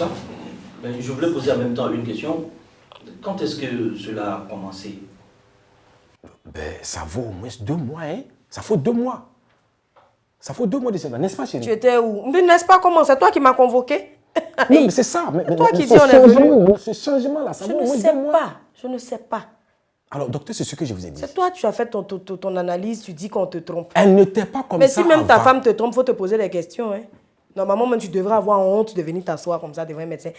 ça. Ben, je voulais poser en même temps une question. Quand est-ce que cela a commencé? Ben, ça vaut au moins 2 mois, hein. Ça fait 2 mois. Ça fait 2 mois de cela, n'est-ce pas, chérie? Tu étais où? Mais n'est-ce pas comment? C'est toi qui m'as convoqué? Non, mais c'est ça. Mais toi qui ce dis on est venu. Ce changement-là, ça Je vaut au ne moins sais 2 mois. pas. Je ne sais pas. Alors, docteur, c'est ce que je vous ai dit. C'est toi, tu as fait ton analyse, tu dis qu'on te trompe. Elle n'était pas comme Mais ça si même ta avant. femme te trompe, il faut te poser des questions. Hein. Normalement, même tu devrais avoir honte de venir t'asseoir comme ça devant un médecin.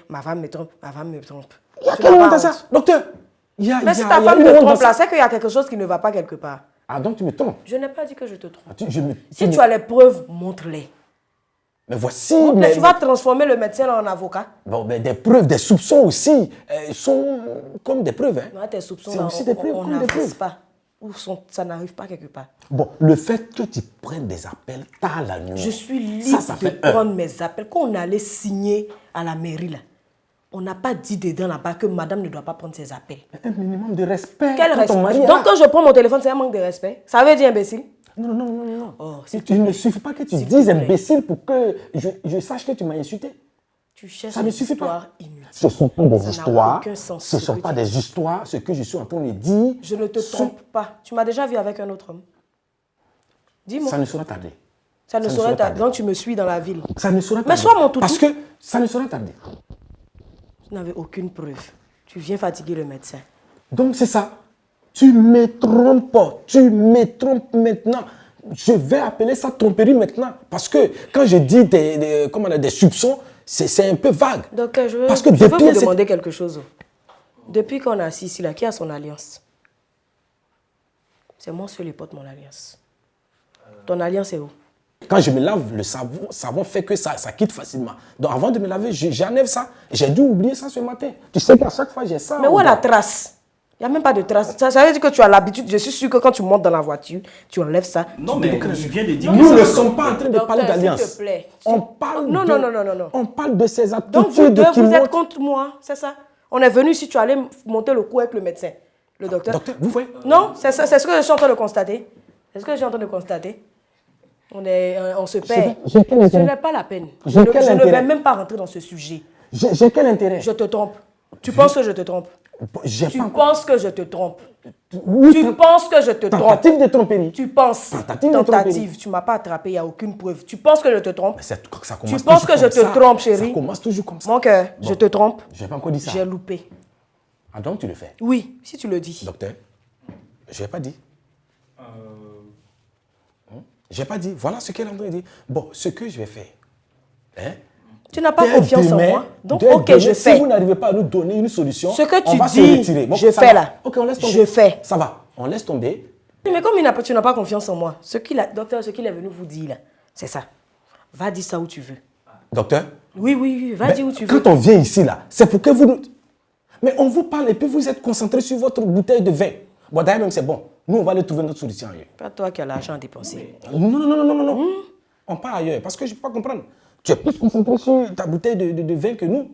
Ma femme me trompe, ma femme me trompe. Il y a Tu quelle n'as pas honte à ça? honte. Docteur, Mais si ta femme te trompe là, c'est qu'il y a quelque chose qui ne va pas quelque part. Ah, donc tu me trompes? Je n'ai pas dit que je te trompe. Si Tu as les preuves, montre-les. Mais voici... Tu vas transformer le médecin en avocat. Bon, mais des preuves, des soupçons aussi, sont comme des preuves. Hein. Ouais, tes soupçons, C'est là, aussi des preuves, on comme des n'avance preuves. pas. Ou ça n'arrive pas quelque part. Bon, le fait que tu prennes des appels tard la nuit... Je suis libre ça de fait prendre mes appels. Quand on allait signer à la mairie, là, on n'a pas dit dedans là-bas que madame ne doit pas prendre ses appels. Un minimum de respect. Quel quand ton mari respect? est là. Donc quand je prends mon téléphone, c'est un manque de respect. Ça veut dire imbécile? Non. Oh, Il ne suffit pas que tu S'il te dises plaît. imbécile pour que je sache que tu m'as insulté. Tu cherches Ça ne des suffit pas. histoires inutiles. Ce ne sont pas des Ça n'a histoires. aucun sens, Ce ne ce sont que pas tu des dis. histoires. Ce que je suis en train de dire... Je ne te trompe pas. Tu m'as déjà vu avec un autre homme. Dis-moi. Ça ne sera tardé. Ça ne saurait tarder. Donc tu me suis dans la ville. Ça ne sera tardé. Mais sois mon toutou. Parce que ça ne sera tardé. Tu n'avais aucune preuve. Tu viens fatiguer le médecin. Donc c'est ça. Tu me trompes pas. Tu me trompes maintenant. Je vais appeler ça tromperie maintenant. Parce que quand je dis des soupçons, c'est un peu vague. Docteur, je veux Parce que vous depuis demander quelque chose. Depuis qu'on est assis ici, là, qui a son alliance? C'est moi seul qui porte mon alliance. Ton alliance est où? Quand je me lave, le savon fait que ça quitte facilement. Donc avant de me laver, j'enlève ça. J'ai dû oublier ça ce matin. Tu sais qu'à chaque fois, j'ai ça. Mais où est la trace? Il n'y a même pas de trace. Ça veut dire que tu as l'habitude. Je suis sûr que quand tu montes dans la voiture, tu enlèves ça. Non, mais je viens de dire Nous que ne ça- sommes pas en train de parler Docteur, d'alliance. s'il te plaît. On parle Non. On parle de ces Donc vous attitudes deux, qui vous êtes montrent... contre moi, c'est ça? On est venu si tu allais monter le coup avec le médecin, le docteur. Docteur, vous voyez? Non, c'est ce que je suis en train de constater. C'est ce que je suis en train de constater. On se perd. j'ai quel Ce intérêt? n'est pas la peine. J'ai Je quel ne intérêt? vais même pas rentrer dans ce sujet. J'ai quel intérêt? Je te trompe. Tu penses que je te trompe? J'ai Tu pas encore- penses que je te trompe? Oui, Tu penses que je te trompe? Tentative de tromperie. Tu penses? Tentative de tromperie. Tu ne m'as pas attrapé, il n'y a aucune preuve. Tu penses que je te trompe? Ça Tu commence penses toujours que je comme te ça. trompe, chérie? Ça commence toujours comme ça. Mon cœur, je te trompe. Je n'ai pas encore dit ça. J'ai loupé. Ah donc tu le fais? Oui, si tu le dis. Docteur, je n'ai pas dit. Je n'ai pas dit. Voilà ce qu'elle est en train de dire. Bon, ce que je vais faire. Hein? Tu n'as pas Dès confiance en demain- moi. Donc, dès ok, demain, je Si fais. vous n'arrivez pas à nous donner une solution, Ce que on tu va se dis, retirer. Bon, je ça fais va. là. Ok, on laisse tomber. Je fais. Ça va. On laisse tomber. Mais comme tu n'as pas confiance en moi, docteur, ce qu'il est venu vous dire là, c'est ça. Va dire ça où tu veux. Docteur, Oui, va dire où tu veux. quand on vient ici, là, c'est pour que vous nous... Mais on vous parle et puis vous êtes concentré sur votre bouteille de vin. Bon, d'ailleurs, même c'est bon. Nous, on va aller trouver notre solution ailleurs. Pas toi qui as l'argent à dépenser. Non. On part ailleurs parce que je ne peux pas comprendre. Tu es plus concentré sur ta bouteille de vin que nous.